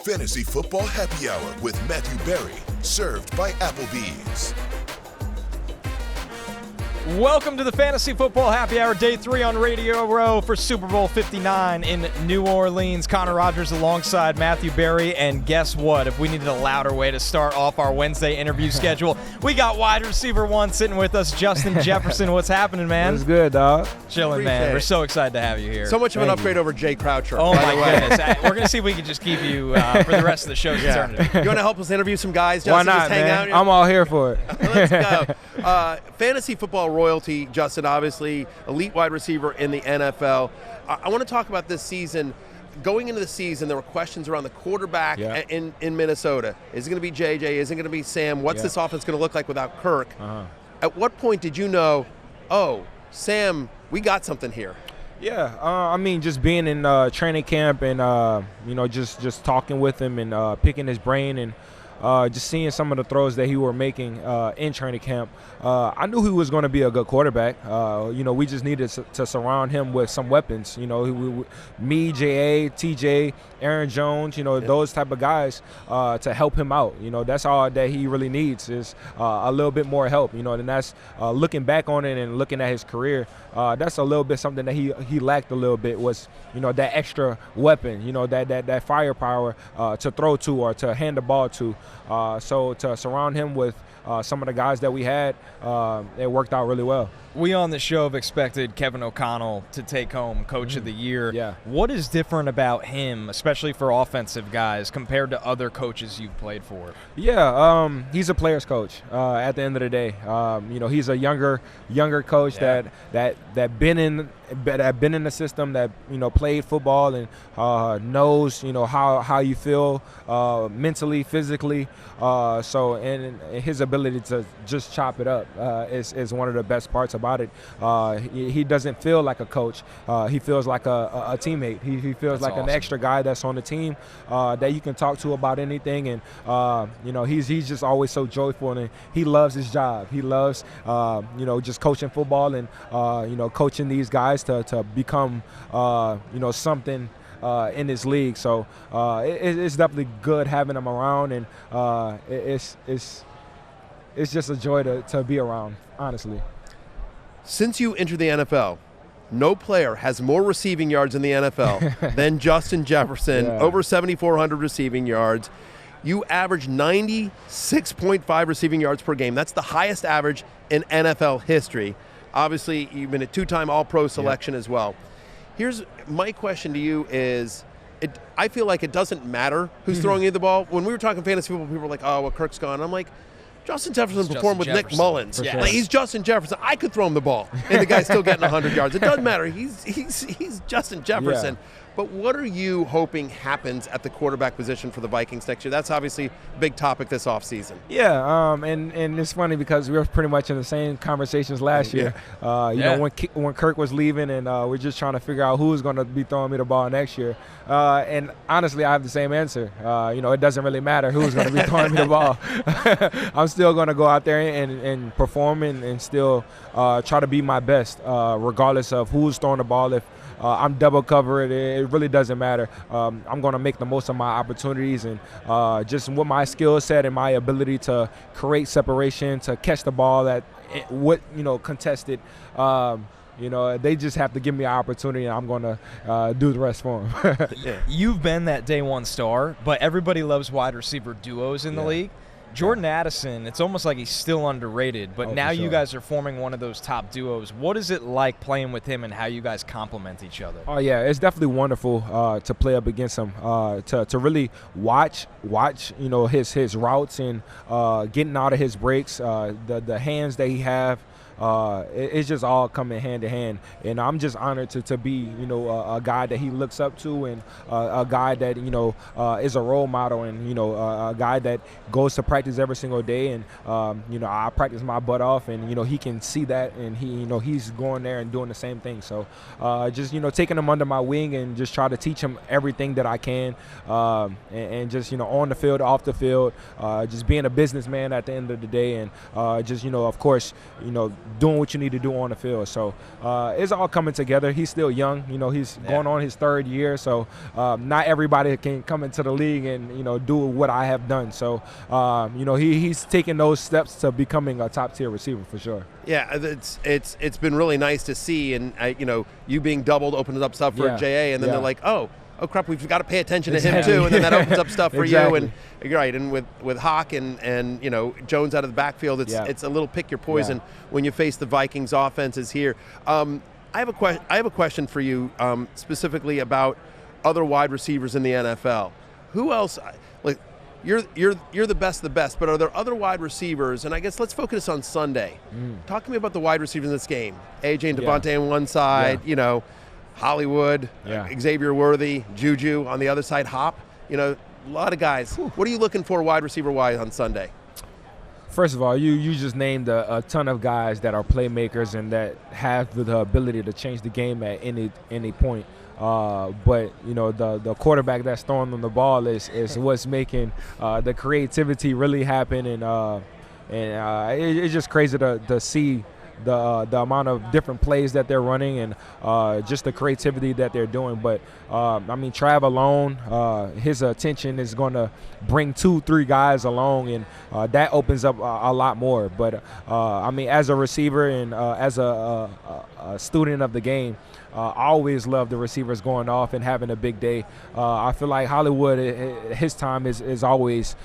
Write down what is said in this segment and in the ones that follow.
Fantasy Football Happy Hour with Matthew Berry, served by Applebee's. Welcome to the Fantasy Football Happy Hour, Day 3 on Radio Row for Super Bowl 59 in New Orleans. Connor Rogers alongside Matthew Berry, and guess what? If we needed a louder way to start off our Wednesday interview schedule, we got wide receiver one sitting with us, Justin Jefferson. What's happening, man? It's good, dog. Chilling, man. We're so excited to have you here. So much of an upgrade over Jay Croucher. Oh, my goodness. We're going to see if we can just keep you for the rest of the show's eternity. You want to help us interview some guys, Justin? Why not, just hang man? out? I'm all here for it. Let's go. Fantasy football royalty, Justin, obviously elite wide receiver in the NFL. I want to talk about this season. Going into the season, there were questions around the quarterback in Minnesota. Is it going to be JJ? Is it going to be Sam? What's this offense going to look like without Kirk? At what point did you know, oh, Sam, we got something here? Yeah, I mean, just being in training camp and, just talking with him and picking his brain and just seeing some of the throws that he were making in training camp, I knew he was going to be a good quarterback. We just needed to surround him with some weapons. Me, J.A., T.J., Aaron Jones, those type of guys to help him out. That's all that he really needs is a little bit more help. And that's looking back on it and looking at his career. That's a little bit something that he lacked a little bit was, that extra weapon, that firepower to throw to or to hand the ball to. So to surround him with some of the guys that we had, it worked out really well. We on the show have expected Kevin O'Connell to take home Coach of the Year. Yeah. What is different about him, especially for offensive guys, compared to other coaches you've played for? Yeah, he's a player's coach. At the end of the day, he's a younger coach that been in the system, that played football and knows how you feel mentally, physically. And his ability to just chop it up is one of the best parts about it. He doesn't feel like a coach. He feels like a teammate. He feels like an extra guy that's on the team that you can talk to about anything. And he's just always so joyful, and he loves his job. He loves just coaching football and coaching these guys to become something in this league. So it's definitely good having him around, and it's just a joy to be around, honestly. Since you entered the NFL, no player has more receiving yards in the NFL than Justin Jefferson, over 7,400 receiving yards. You average 96.5 receiving yards per game. That's the highest average in NFL history. Obviously, you've been a two-time All-Pro selection as well. Here's my question to you is, I feel like it doesn't matter who's throwing you the ball. When we were talking fantasy football, people were like, oh, well, Kirk's gone. I'm like, Justin Jefferson performed with Nick Mullins. Sure. Like, he's Justin Jefferson. I could throw him the ball, and the guy's still getting 100 yards. It doesn't matter. He's Justin Jefferson. Yeah. But what are you hoping happens at the quarterback position for the Vikings next year? That's obviously a big topic this offseason. Yeah, and it's funny because we were pretty much in the same conversations last year. When Kirk was leaving, and we're just trying to figure out who's going to be throwing me the ball next year. And honestly, I have the same answer. It doesn't really matter who's going to be throwing me the ball. I'm still going to go out there and perform and still try to be my best, regardless of who's throwing the ball. If I'm double covered, it really doesn't matter. I'm going to make the most of my opportunities, and just with my skill set and my ability to create separation, to catch the ball contested. They just have to give me an opportunity, and I'm going to do the rest for them. You've been that day one star, but everybody loves wide receiver duos in the league. Jordan Addison, it's almost like he's still underrated, but now you guys are forming one of those top duos. What is it like playing with him and how you guys complement each other? Oh, yeah, it's definitely wonderful to play up against him, to really watch his routes and getting out of his breaks, the hands that he have. It's just all coming hand to hand, and I'm just honored to be a guy that he looks up to, and a guy that is a role model, and a guy that goes to practice every single day, and I practice my butt off, and he can see that, and he's going there and doing the same thing. So just taking him under my wing and just try to teach him everything that I can, and just on the field, off the field, just being a businessman at the end of the day, and just of course doing what you need to do on the field. So it's all coming together. He's still young. He's going on his 3rd year. So not everybody can come into the league and, do what I have done. So, he's taking those steps to becoming a top-tier receiver for sure. Yeah, it's been really nice to see. And, you being doubled opens up stuff for J.A. And then they're like, oh, crap, we've got to pay attention to him too, and then that opens up stuff for you. And you're right. And with Hawk and Jones out of the backfield, it's a little pick your poison when you face the Vikings offenses here. I have a question for you specifically about other wide receivers in the NFL. Who else? Like you're the best of the best, but are there other wide receivers? And I guess let's focus on Sunday. Talk to me about the wide receivers in this game. AJ and Devontae on one side. Hollywood, Xavier Worthy, Juju on the other side, Hop. A lot of guys. What are you looking for wide receiver-wise on Sunday? First of all, you just named a ton of guys that are playmakers and that have the ability to change the game at any point. But the quarterback that's throwing them the ball is what's making the creativity really happen, and it's just crazy to see the amount of different plays that they're running and just the creativity that they're doing. But Trav alone, his attention is going to bring 2-3 guys along, and that opens up a lot more. But as a receiver and as a student of the game, I always love the receivers going off and having a big day. I feel like Hollywood, his time is always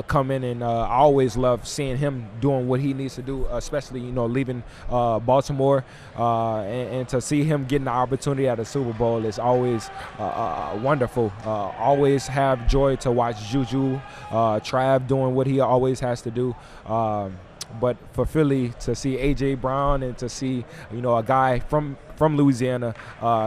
coming, and I always love seeing him doing what he needs to do, especially leaving Baltimore, and to see him getting the opportunity at the Super Bowl is always wonderful. Always have joy to watch Juju, Trav doing what he always has to do. But for Philly, to see A.J. Brown and to see, a guy from Louisiana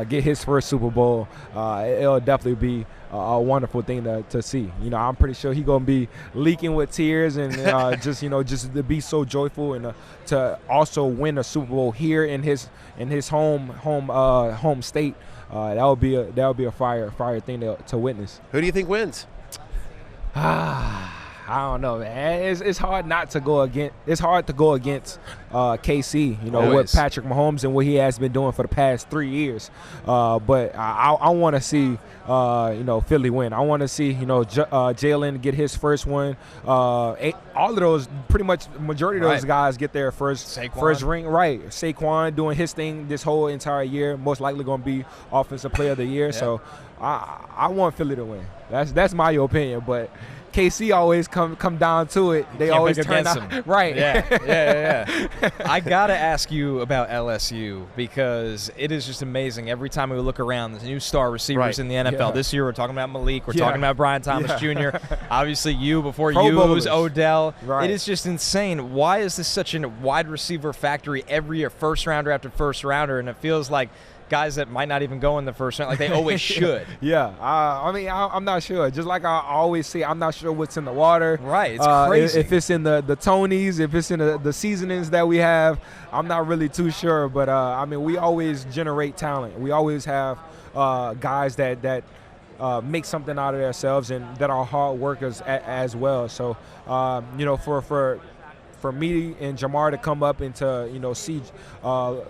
get his first Super Bowl, it'll definitely be a wonderful thing to see. I'm pretty sure he's going to be leaking with tears and just to be so joyful and to also win a Super Bowl here in his home state. That would be a fire thing to witness. Who do you think wins? I don't know, man. It's hard not to go against. It's hard to go against KC. What Patrick Mahomes and what he has been doing for the past 3 years. But I want to see Philly win. I want to see Jalen get his first one. All of those, pretty much majority of those guys get their first ring. Right. Saquon doing his thing this whole entire year. Most likely going to be Offensive Player of the Year. Yeah. So I want Philly to win. That's my opinion, but KC always come down to it. They always turn out right. Yeah. I gotta ask you about LSU because it is just amazing. Every time we look around, there's new star receivers in the NFL. Yeah. This year we're talking about Malik. We're talking about Brian Thomas Jr. Obviously, before you was Odell. Right. It is just insane. Why is this such a wide receiver factory every year, first rounder after first rounder, and it feels like guys that might not even go in the first round, like they always should. I'm not sure. Just like I always say, I'm not sure what's in the water. Right, it's crazy. If it's in the Tonys, if it's in the seasonings that we have, I'm not really too sure. But, we always generate talent. We always have guys that make something out of themselves and that are hard workers as well. So, for me and Jahmyr to come up and to see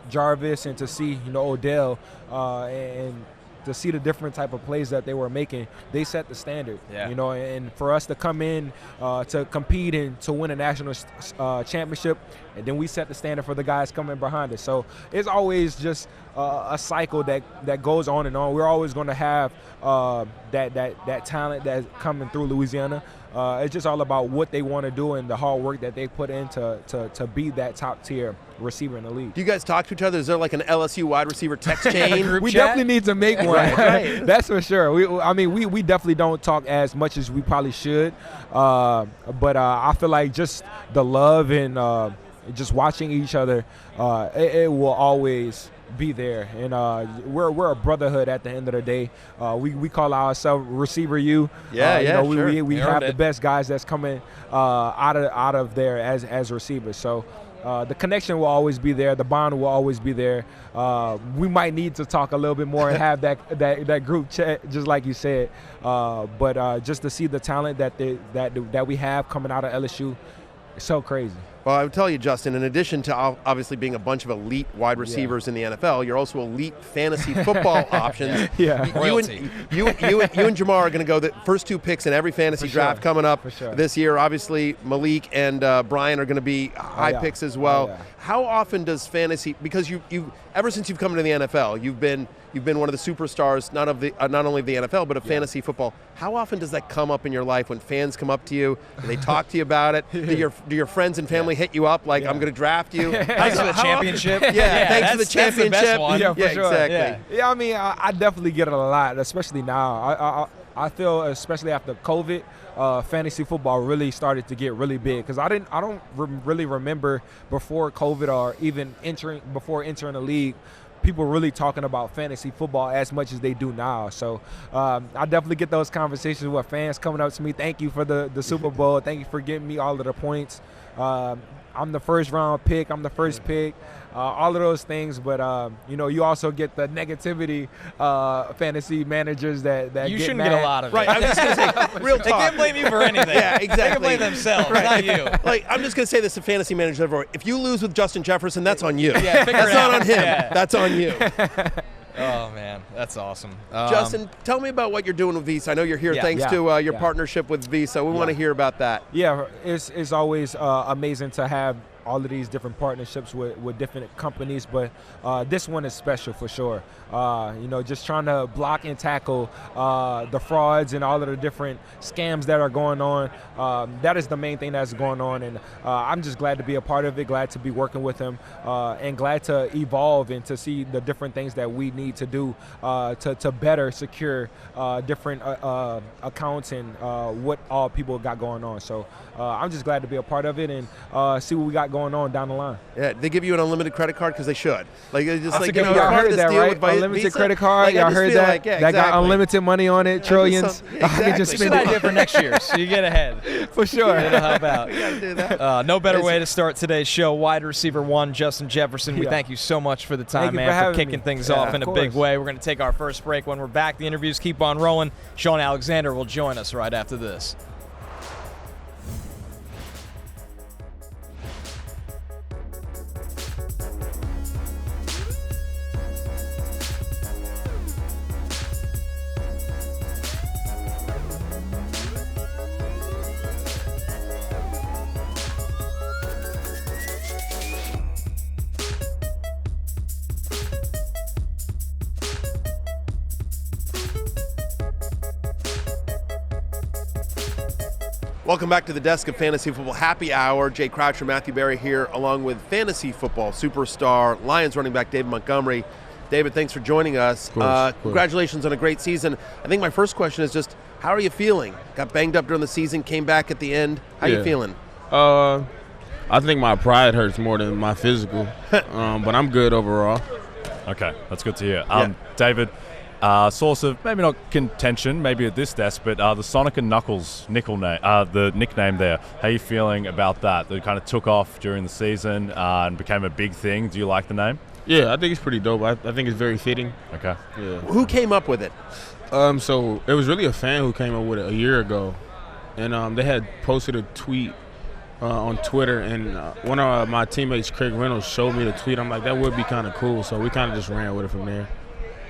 Jarvis and to see Odell and to see the different type of plays that they were making, they set the standard. Yeah. And for us to come in to compete and to win a national championship, and then we set the standard for the guys coming behind us. So it's always just a cycle that goes on and on. We're always going to have that talent that's coming through Louisiana. It's just all about what they want to do and the hard work that they put in to be that top tier receiver in the league. Do you guys talk to each other? Is there like an LSU wide receiver text chain? We definitely need to make one. Right. That's for sure. We definitely don't talk as much as we probably should. But I feel like just the love and just watching each other, it will always be there, and we're a brotherhood at the end of the day. We call ourselves Receiver U. We have the best guys that's coming out of there as receivers. So the connection will always be there. The bond will always be there. We might need to talk a little bit more and have that group chat, just like you said. But just to see the talent that we have coming out of LSU, it's so crazy. Well, I would tell you, Justin, in addition to obviously being a bunch of elite wide receivers in the NFL, you're also elite fantasy football options. Yeah. You and Jahmyr are going to go the first 2 picks in every fantasy draft coming up this year. Obviously, Malik and Brian are going to be high picks as well. How often does fantasy, because you ever since you've come into the NFL, you've been one of the superstars, not only of the NFL, but of fantasy football. How often does that come up in your life when fans come up to you? Do they talk to you about it? Do your friends and family hit you up like, I'm going to draft you? Thanks for the championship. Thanks for the championship. That's the best one. Yeah, for sure. Exactly. Yeah, I mean, I definitely get it a lot, especially now. I feel, especially after COVID, fantasy football really started to get really big, because I don't really remember before COVID or even before entering the league, people really talking about fantasy football as much as they do now. So I definitely get those conversations with fans coming up to me. Thank you for the Super Bowl. Thank you for getting me all of the points. I'm the first round pick. I'm the first pick. All of those things, but you also get the negativity fantasy managers that you get shouldn't mad. get a lot of it. Right, I'm just going to say, real talk. They can't blame you for anything. Yeah, exactly. They can blame themselves, not you. Like, I'm just going to say this to fantasy managers everywhere. If you lose with Justin Jefferson, that's on you. Yeah, that's not on him. Yeah. That's on you. Oh, man, that's awesome. Justin, tell me about what you're doing with Visa. I know you're here thanks to your partnership with Visa. We want to hear about that. Yeah, it's always amazing to have all of these different partnerships with different companies, but this one is special for sure. Just trying to block and tackle the frauds and all of the different scams that are going on. That is the main thing that's going on, and I'm just glad to be a part of it, glad to be working with him, and glad to evolve and to see the different things that we need to do to better secure different accounts and what all people got going on. So I'm just glad to be a part of it and see what we got going on down the line. Yeah, they give you an unlimited credit card because they should. Like, it's just like, y'all heard that, right? Unlimited credit card. Y'all heard that? Like, that got unlimited money on it, trillions. I can just spend it for next year, so you get ahead. For sure. It'll help out. You gotta do that. No better way to start today's show. Wide receiver 1, Justin Jefferson. We thank you so much for the time, man, for kicking things off in a big way. We're going to take our first break. When we're back, the interviews keep on rolling. Shaun Alexander will join us right after this. Welcome back to the desk of Fantasy Football Happy Hour. Jay Croucher, Matthew Berry here, along with fantasy football superstar, Lions running back David Montgomery. David, thanks for joining us. Of course. Congratulations on a great season. I think my first question is just, how are you feeling? Got banged up during the season, came back at the end. How are you feeling? I think my pride hurts more than my physical, but I'm good overall. Okay, that's good to hear. David, source of maybe not contention, maybe at this desk, but the Sonic and Knuckles the nickname there. How are you feeling about that? That kind of took off during the season and became a big thing. Do you like the name? Yeah, I think it's pretty dope. I think it's very fitting. Okay. Yeah. Who came up with it? So it was really a fan who came up with it a year ago, and they had posted a tweet on Twitter, and one of my teammates, Craig Reynolds, showed me the tweet. I'm like, that would be kind of cool, so we kind of just ran with it from there.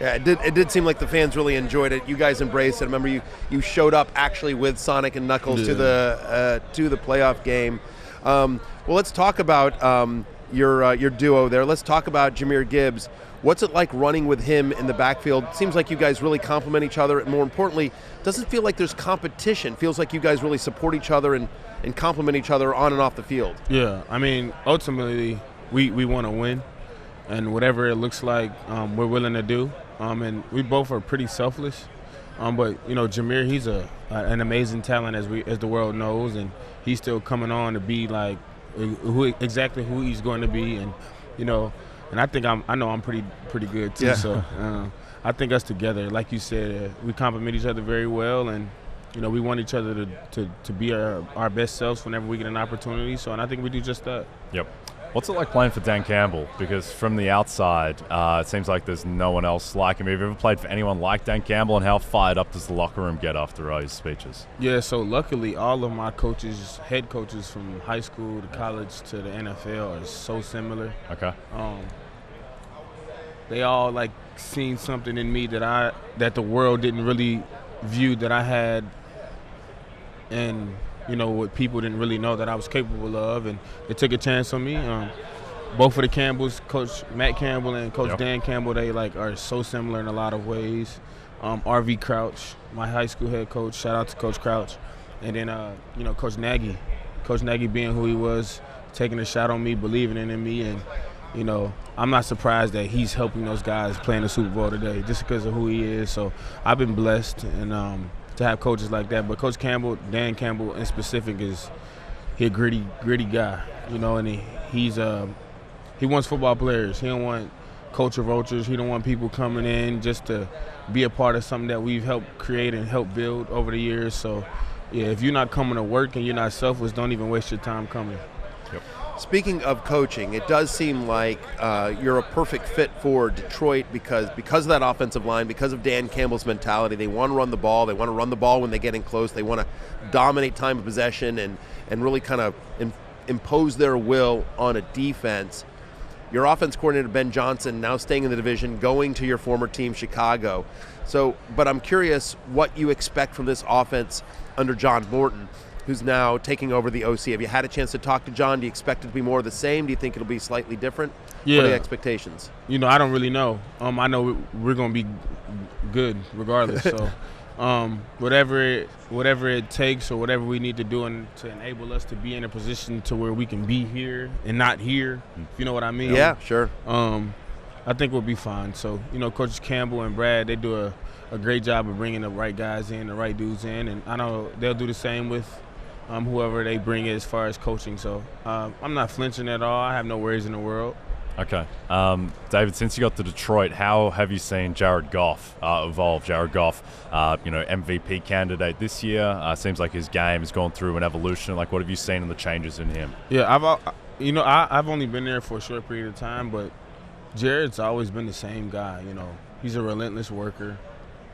Yeah, it did seem like the fans really enjoyed it. You guys embraced it. I remember you showed up actually with Sonic and Knuckles to the playoff game. Well, let's talk about your duo there. Let's talk about Jahmyr Gibbs. What's it like running with him in the backfield? Seems like you guys really complement each other, and more importantly, doesn't feel like there's competition. Feels like you guys really support each other and complement each other on and off the field. Yeah, I mean, ultimately, we want to win, and whatever it looks like, we're willing to do. And we both are pretty selfless. But Jahmyr, he's an amazing talent as the world knows, and he's still coming on to be like exactly who he's going to be, and and I know I'm pretty good too. Yeah. So I think us together, like you said, we complement each other very well, and we want each other to be our best selves whenever we get an opportunity. So, and I think we do just that. Yep. What's it like playing for Dan Campbell? Because from the outside, it seems like there's no one else like him. Have you ever played for anyone like Dan Campbell, and how fired up does the locker room get after his speeches? Yeah, so luckily all of my coaches, head coaches from high school to college to the NFL are so similar. Okay. They all like seen something in me that the world didn't really view that I had, and what people didn't really know that I was capable of, and they took a chance on me. Both of the Campbells, Coach Matt Campbell and Coach Dan Campbell, they are so similar in a lot of ways. RV Crouch, my high school head coach, shout out to Coach Crouch, and then Coach Nagy being who he was, taking a shot on me, believing in me, and I'm not surprised that he's helping those guys play in the Super Bowl today just because of who he is. So I've been blessed and to have coaches like that. But Coach Campbell, Dan Campbell in specific, he's a gritty guy, and he wants football players. He don't want culture vultures. He don't want people coming in just to be a part of something that we've helped create and help build over the years. So, yeah, if you're not coming to work and you're not selfless, don't even waste your time coming. Yep. Speaking of coaching, it does seem like you're a perfect fit for Detroit because of that offensive line, because of Dan Campbell's mentality. They want to run the ball. They want to run the ball when they get in close. They want to dominate time of possession and really kind of impose their will on a defense. Your offense coordinator, Ben Johnson, now staying in the division, going to your former team, Chicago. But I'm curious what you expect from this offense under John Morton, who's now taking over the OC. Have you had a chance to talk to John? Do you expect it to be more of the same? Do you think it'll be slightly different? Yeah. What are the expectations? I don't really know. I know we're going to be good regardless. So whatever it takes or whatever we need to do to enable us to be in a position to where we can be here and not here, if you know what I mean. Yeah, sure. I think we'll be fine. So, Coaches Campbell and Brad, they do a great job of bringing the right guys in, the right dudes in, and I know they'll do the same with whoever they bring as far as coaching. So I'm not flinching at all. I have no worries in the world. Okay. David, since you got to Detroit, how have you seen Jared Goff evolve? Jared Goff, MVP candidate this year. Seems like his game has gone through an evolution. Like, what have you seen in the changes in him? Yeah, I've only been there for a short period of time, but Jared's always been the same guy. He's a relentless worker.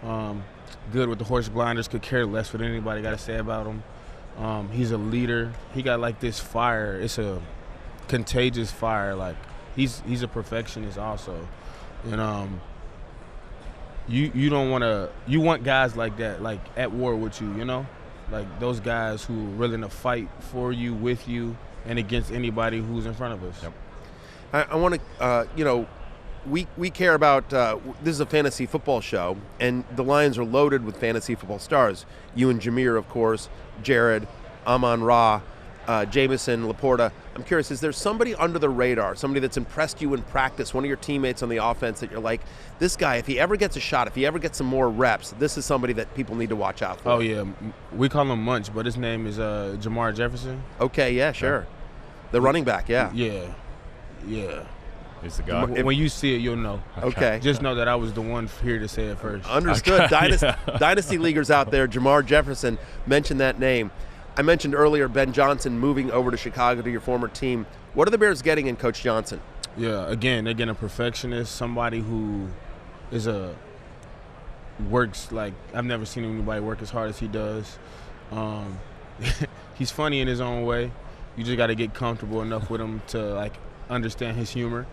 Good with the horse blinders, could care less what anybody got to say about him. He's a leader. He got like this fire. It's a contagious fire. Like he's a perfectionist also, and you don't want to. You want guys like that, like at war with you. Like those guys who are willing to fight for you, with you, and against anybody who's in front of us. Yep. I want to, we care about, this is a fantasy football show, and the Lions are loaded with fantasy football stars. You and Jahmyr, of course, Jared, Amon-Ra, Jameson, Laporta. I'm curious, is there somebody under the radar, somebody that's impressed you in practice, one of your teammates on the offense that you're like, this guy, if he ever gets a shot, if he ever gets some more reps, this is somebody that people need to watch out for? Oh, yeah. We call him Munch, but his name is Jahmyr Jefferson. Okay, yeah, sure. The running back, yeah. Yeah. He's the guy. When you see it, you'll know. Okay. Just know that I was the one here to say it first. Understood. Okay. Dynasty leaguers out there, Jahmyr Jefferson, mentioned that name. I mentioned earlier Ben Johnson moving over to Chicago to your former team. What are the Bears getting in Coach Johnson? Yeah, again, they're getting a perfectionist, somebody who works like I've never seen anybody work as hard as he does. He's funny in his own way. You just got to get comfortable enough with him to understand his humor.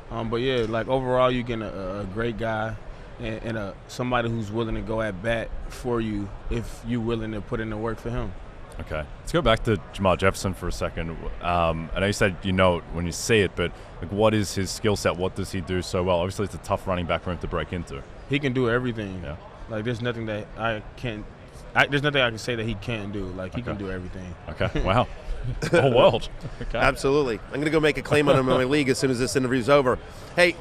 But yeah, overall, you're getting a great guy and somebody who's willing to go at bat for you if you're willing to put in the work for him. Okay. Let's go back to Jahmyr Jefferson for a second. I know you said you know it when you see it, but what is his skill set? What does he do so well? Obviously, it's a tough running back for him to break into. He can do everything. Yeah. There's nothing that I can't. There's nothing I can say that he can't do. He can do everything. Okay. Wow. The whole world. Okay. Absolutely. I'm going to go make a claim on him in my league as soon as this interview's over. Hey,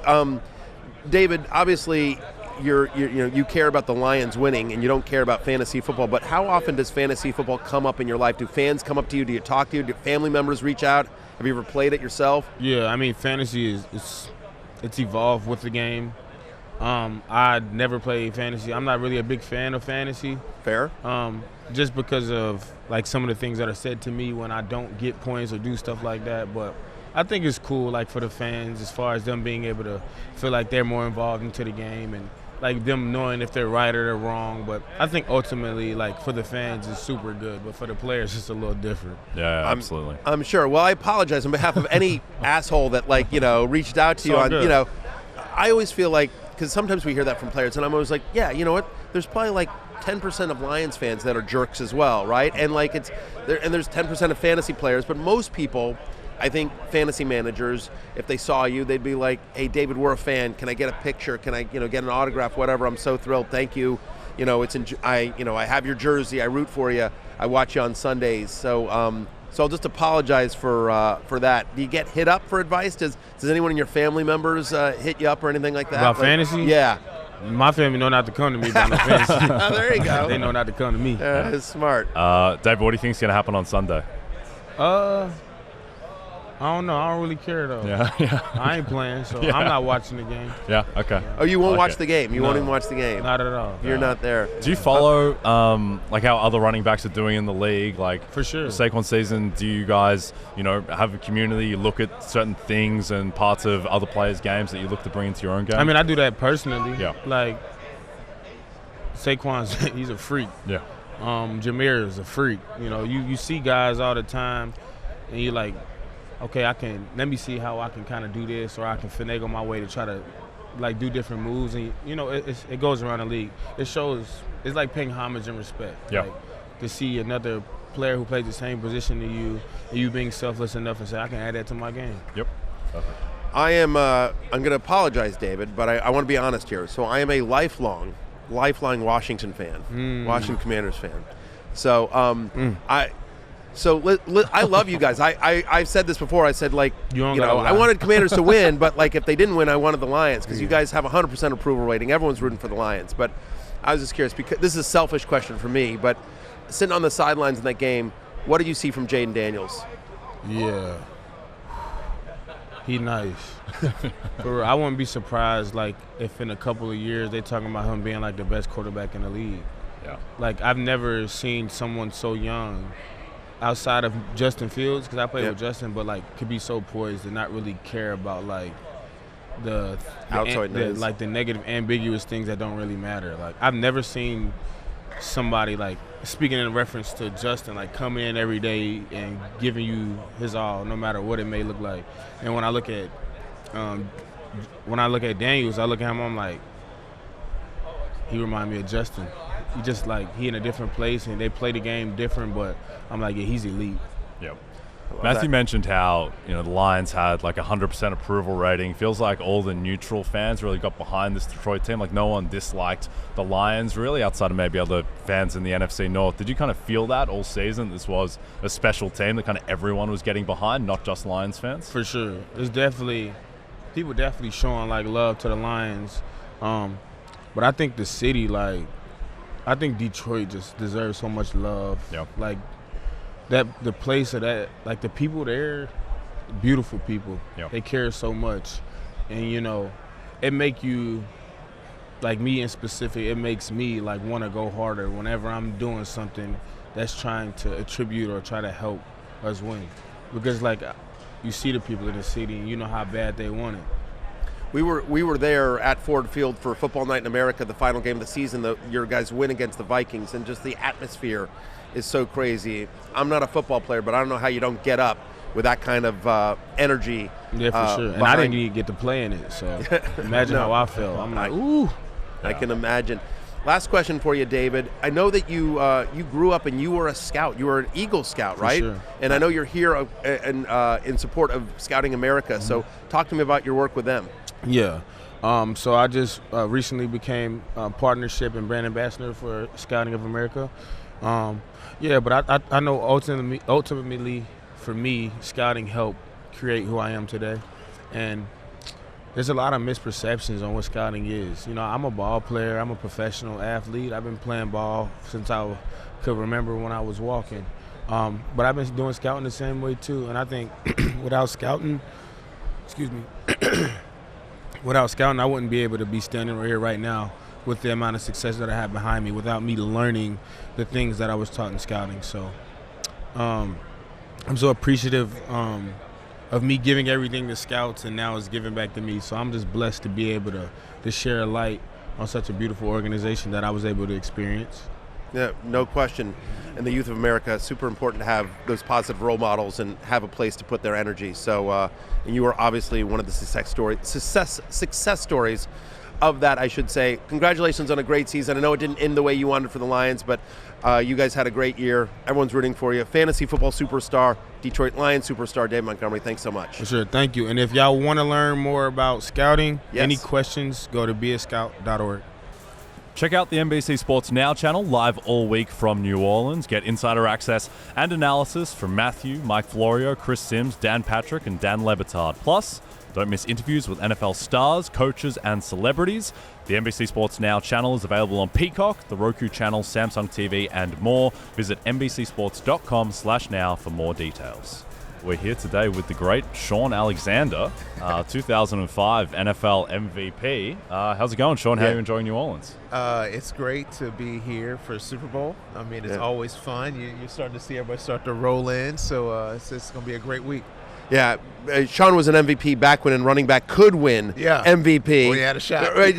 David, obviously you care about the Lions winning and you don't care about fantasy football, but how often does fantasy football come up in your life? Do fans come up to you? Do you talk to you? Do family members reach out? Have you ever played it yourself? Yeah, I mean, fantasy it's evolved with the game. I never played fantasy. I'm not really a big fan of fantasy. Fair. Just because of some of the things that are said to me when I don't get points or do stuff like that. But I think it's cool, like, for the fans, as far as them being able to feel like they're more involved into the game and, like, them knowing if they're right or they're wrong. But I think ultimately, like, for the fans, it's super good. But for the players, it's a little different. Yeah, absolutely. I'm sure. Well, I apologize on behalf of any asshole that, like, reached out to you on, good. I always feel like, because sometimes we hear that from players, and I'm always like, yeah, you know what? There's probably like 10% of Lions fans that are jerks as well, right? And like there's 10% of fantasy players, but most people, I think fantasy managers, if they saw you, they'd be like, hey, David, we're a fan. Can I get a picture? Can I, get an autograph? Whatever. I'm so thrilled. Thank you. I have your jersey. I root for you. I watch you on Sundays. So I'll just apologize for that. Do you get hit up for advice? Does anyone in your family members hit you up or anything like that? About fantasy? Yeah. My family know not to come to me about no fantasy. Oh, there you go. They know not to come to me. It's smart. David, what do you think is going to happen on Sunday? I don't know. I don't really care, though. Yeah. I ain't playing, so Yeah. I'm not watching the game. Yeah, okay. Oh, you won't Okay. watch the game? You won't No. even watch the game? Not at all. You're not there. Do you follow like how other running backs are doing in the league? Like For sure. Saquon season, do you guys, have a community, you look at certain things and parts of other players' games that you look to bring into your own game? I mean, I do that personally. Yeah. Like, Saquon's, he's a freak. Yeah. Jahmyr is a freak. You see guys all the time, and you're like, okay, let me see how I can kind of do this, or I can finagle my way to try to, like, do different moves. And, it goes around the league. It shows, it's like paying homage and respect. Yeah. Like, to see another player who plays the same position to you, and you being selfless enough and say, I can add that to my game. Yep. Perfect. I'm going to apologize, David, but I want to be honest here. So I am a lifelong Washington fan, Washington Commanders fan. So I love you guys. I've said this before. I said, like, I wanted Commanders to win, but, like, if they didn't win, I wanted the Lions, because you guys have 100% approval rating. Everyone's rooting for the Lions. But I was just curious, because this is a selfish question for me, but sitting on the sidelines in that game, what did you see from Jayden Daniels? Yeah. He nice. I wouldn't be surprised, like, if in a couple of years they talking about him being, like, the best quarterback in the league. Yeah. Like, I've never seen someone so young outside of Justin Fields, because I played with Justin, but, like, could be so poised and not really care about, like, the negative, ambiguous things that don't really matter. Like, I've never seen somebody, like, speaking in reference to Justin, like, coming in every day and giving you his all, no matter what it may look like. And when I look at Daniels, I look at him, I'm like, he remind me of Justin. He just, like, he in a different place, and they play the game different, but I'm like, yeah, he's elite. Yep. Matthew mentioned how the Lions had like 100% approval rating. Feels like all the neutral fans really got behind this Detroit team. Like, no one disliked the Lions really, outside of maybe other fans in the NFC North. Did you kind of feel that all season? This was a special team that kind of everyone was getting behind, not just Lions fans. For sure, people definitely showing, like, love to the Lions. But I think the city, like, I think Detroit just deserves so much love. Yep. Like, the place of that, like, the people there, beautiful people. Yep. They care so much. And, it make you, like, me in specific, it makes me, like, want to go harder whenever I'm doing something that's trying to attribute or try to help us win. Because, like, you see the people in the city and you know how bad they want it. We were there at Ford Field for Football Night in America, the final game of the season. Your guys win against the Vikings, and just the atmosphere is so crazy. I'm not a football player, but I don't know how you don't get up with that kind of energy. Yeah, for sure. And I didn't even get to play in it, so imagine how I felt. I'm like, ooh. I can imagine. Last question for you, David. I know that you grew up and you were a scout. You were an Eagle Scout, right? For sure. And I know you're here in support of Scouting America. Mm-hmm. So talk to me about your work with them. Yeah. So I just recently became a partnership and brand ambassador for Scouting of America. But I know ultimately for me, scouting helped create who I am today. And there's a lot of misperceptions on what scouting is. I'm a ball player. I'm a professional athlete. I've been playing ball since I could remember when I was walking. But I've been doing scouting the same way too. And I think without scouting, I wouldn't be able to be standing right here right now with the amount of success that I have behind me without me learning the things that I was taught in scouting. So I'm so appreciative of me giving everything to scouts, and now it's giving back to me. So I'm just blessed to be able to share a light on such a beautiful organization that I was able to experience. Yeah, no question. And the youth of America, super important to have those positive role models and have a place to put their energy. So, and you are obviously one of the success stories of that, I should say. Congratulations on a great season. I know it didn't end the way you wanted for the Lions, but you guys had a great year. Everyone's rooting for you. Fantasy football superstar, Detroit Lions superstar, David Montgomery. Thanks so much. For sure. Thank you. And if y'all want to learn more about scouting, Yes. any questions, go to beascout.org. Check out the NBC Sports Now channel live all week from New Orleans. Get insider access and analysis from Matthew, Mike Florio, Chris Sims, Dan Patrick, and Dan Lebitard. Plus, don't miss interviews with NFL stars, coaches, and celebrities. The NBC Sports Now channel is available on Peacock, the Roku channel, Samsung TV, and more. Visit NBCSports.com/now for more details. We're here today with the great Shaun Alexander, 2005 NFL MVP. How's it going, Shaun? How are you enjoying New Orleans? It's great to be here for Super Bowl. I mean, it's always fun. You're starting to see everybody start to roll in, so it's going to be a great week. Yeah, Shaun was an MVP back when a running back could win MVP. We had a shot. Right.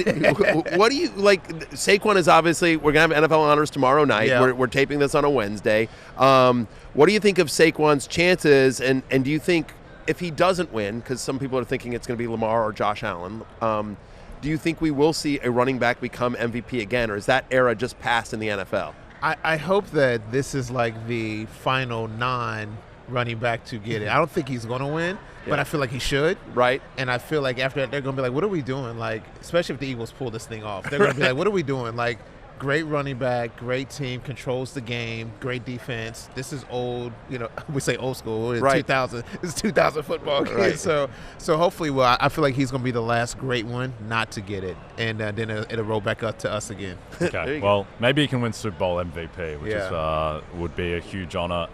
What do you like? Saquon is obviously, we're going to have NFL honors tomorrow night. Yeah. We're taping this on a Wednesday. What do you think of Saquon's chances? And do you think if he doesn't win, because some people are thinking it's going to be Lamar or Josh Allen, do you think we will see a running back become MVP again, or is that era just passed in the NFL? I hope that this is like the final non-running back to get it. I don't think he's going to win, but I feel like he should. Right. And I feel like after that, they're going to be like, what are we doing? Like, especially if the Eagles pull this thing off. They're going to be like, what are we doing? Like, great running back, great team, controls the game, great defense. This is old, we say old school. It's Right. 2000. It's 2000 football. Right. So hopefully, I feel like he's going to be the last great one not to get it. And then it'll roll back up to us again. Okay, well, maybe he can win Super Bowl MVP, which would be a huge honor.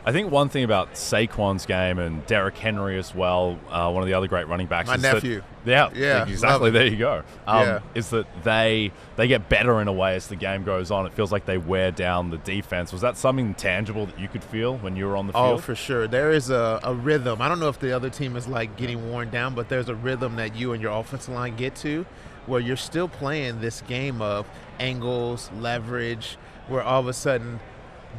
I think one thing about Saquon's game and Derrick Henry as well, one of the other great running backs. My nephew. Yeah, exactly. There you go. Yeah. Is that they get better in a way as the game goes on. It feels like they wear down the defense. Was that something tangible that you could feel when you were on the field? Oh, for sure. There is a rhythm. I don't know if the other team is like getting worn down, but there's a rhythm that you and your offensive line get to where you're still playing this game of angles, leverage, where all of a sudden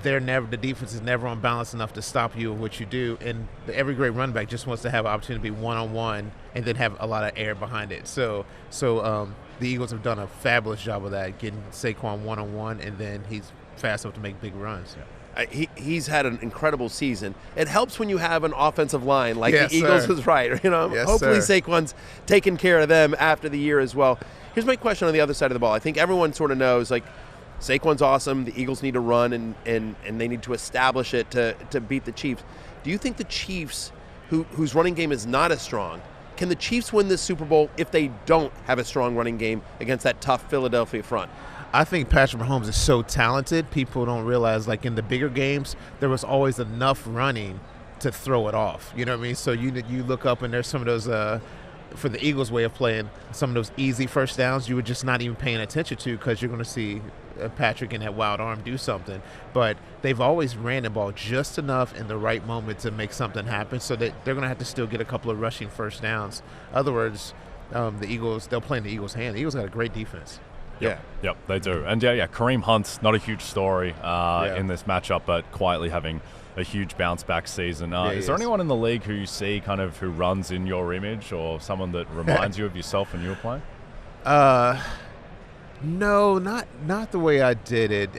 the defense is never on balance enough to stop you in what you do, and every great running back just wants to have an opportunity to be one-on-one and then have a lot of air behind it. So the Eagles have done a fabulous job of that, getting Saquon one-on-one, and then he's fast enough to make big runs. He's had an incredible season. It helps when you have an offensive line like Yes, the Eagles sir. was right. Yes, Hopefully sir. Saquon's taking care of them after the year as well. Here's my question on the other side of the ball. I think everyone sort of knows, like, Saquon's awesome. The Eagles need to run, and they need to establish it to beat the Chiefs. Do you think the Chiefs, whose running game is not as strong, can the Chiefs win this Super Bowl if they don't have a strong running game against that tough Philadelphia front? I think Patrick Mahomes is so talented. People don't realize, like in the bigger games, there was always enough running to throw it off. You know what I mean? So you look up and there's some of those, for the Eagles' way of playing, some of those easy first downs you were just not even paying attention to because you're going to see Patrick in that wild arm do something. But they've always ran the ball just enough in the right moment to make something happen, so that they're going to have to still get a couple of rushing first downs. In other words, the Eagles, they'll play in the Eagles' hand. The Eagles got a great defense. Yep, they do. And Kareem Hunt's not a huge story in this matchup, but quietly having a huge bounce-back season. Is there anyone in the league who you see kind of who runs in your image, or someone that reminds you of yourself when you were playing? No, not the way I did it.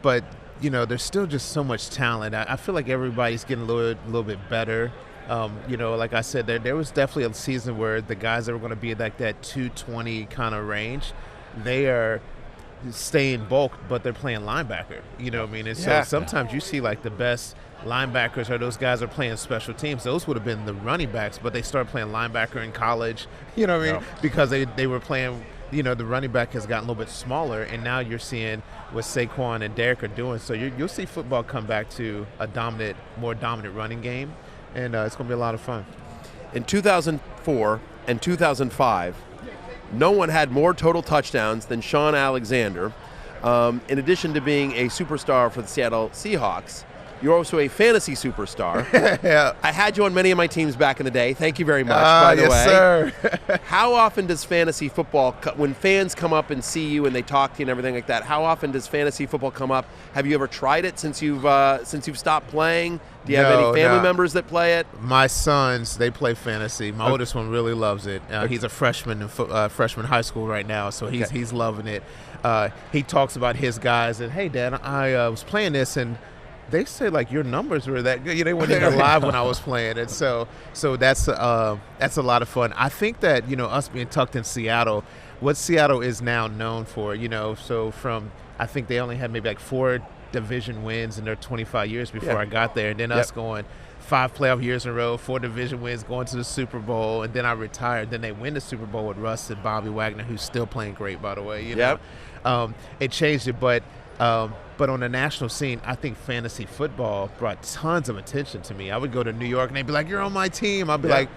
But there's still just so much talent. I feel like everybody's getting a little bit better. Like I said, there was definitely a season where the guys that were going to be like that 220 kind of range, they are staying bulk, but they're playing linebacker. You know what I mean? And so sometimes you see like the best linebackers or those guys are playing special teams. Those would have been the running backs, but they started playing linebacker in college. You know what I mean? Because they were playing. The running back has gotten a little bit smaller, and now you're seeing what Saquon and Derrick are doing. So you'll see football come back to a more dominant running game, and it's going to be a lot of fun. In 2004 and 2005, no one had more total touchdowns than Shaun Alexander. In addition to being a superstar for the Seattle Seahawks, You're also a fantasy superstar. Yeah. I had you on many of my teams back in the day. Thank you very much, by the way. Yes, sir. How often does fantasy football, when fans come up and see you and they talk to you and everything like that, how often does fantasy football come up? Have you ever tried it since you've stopped playing? Do you have any family members that play it? My sons, they play fantasy. My oldest one really loves it. He's a freshman in freshman high school right now, so he's loving it. He talks about his guys and, hey, Dad, I was playing this and they say like your numbers were that good. They weren't even alive when I was playing, and so that's a lot of fun. I think that us being tucked in Seattle, what Seattle is now known for, so from I think they only had maybe like 4 division wins in their 25 years before I got there, and then us going 5 playoff years in a row, 4 division wins, going to the Super Bowl, and then I retired. Then they win the Super Bowl with Russ and Bobby Wagner, who's still playing great, by the way. It changed it, but on the national scene, I think fantasy football brought tons of attention to me. I would go to New York, and they'd be like, "You're on my team." I'd be like,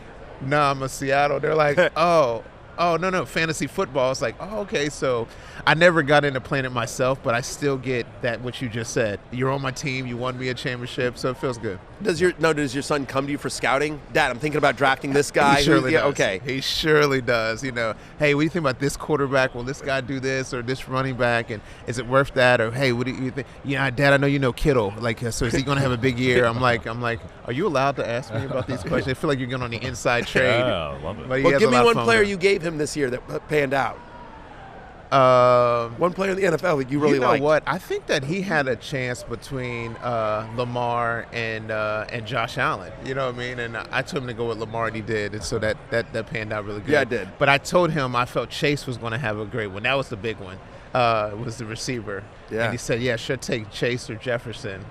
"No, I'm a Seattle." They're like, "Oh, no, fantasy football." It's like, oh, okay. So I never got into playing it myself, but I still get that what you just said. You're on my team. You won me a championship, so it feels good. Does your son come to you for scouting? Dad, I'm thinking about drafting this guy. He surely does. Okay. He surely does. Hey, what do you think about this quarterback? Will this guy do this or this running back? And is it worth that? Or hey, what do you think? Yeah, Dad, I know you know Kittle. Like, so is he going to have a big year? I'm like, are you allowed to ask me about these questions? I feel like you're going on the inside trade. Yeah, I love it. Well, give me one player you gave him this year that panned out. One player in the NFL that you really liked. You know what? I think that he had a chance between Lamar and Josh Allen. You know what I mean? And I told him to go with Lamar, and he did. And so that panned out really good. Yeah, it did. But I told him I felt Chase was going to have a great one. That was the big one. Was the receiver. Yeah. And he said, yeah, should take Chase or Jefferson.